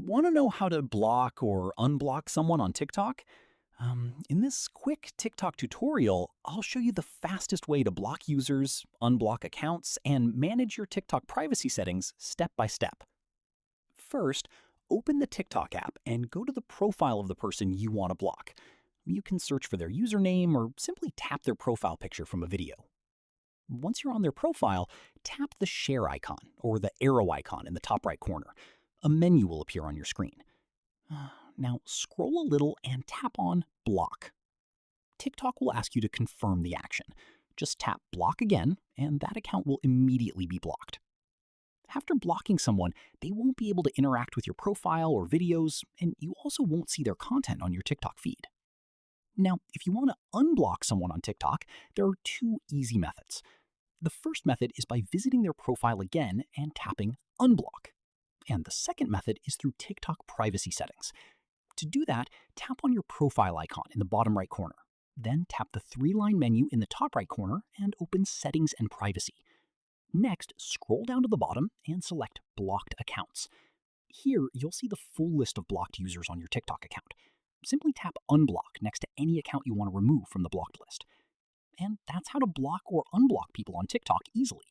Want to know how to block or unblock someone on TikTok? In this quick TikTok tutorial, I'll show you the fastest way to block users, unblock accounts, and manage your TikTok privacy settings step by step. First, open the TikTok app and go to the profile of the person you want to block. You can search for their username or simply tap their profile picture from a video. Once you're on their profile, tap the share icon or the arrow icon in the top right corner. A menu will appear on your screen. Now, scroll a little and tap on Block. TikTok will ask you to confirm the action. Just tap Block again, and that account will immediately be blocked. After blocking someone, they won't be able to interact with your profile or videos, and you also won't see their content on your TikTok feed. Now, if you want to unblock someone on TikTok, there are two easy methods. The first method is by visiting their profile again and tapping Unblock. And the second method is through TikTok privacy settings. To do that, tap on your profile icon in the bottom right corner. Then tap the three-line menu in the top right corner and open Settings and Privacy. Next, scroll down to the bottom and select Blocked Accounts. Here, you'll see the full list of blocked users on your TikTok account. Simply tap Unblock next to any account you want to remove from the blocked list. And that's how to block or unblock people on TikTok easily.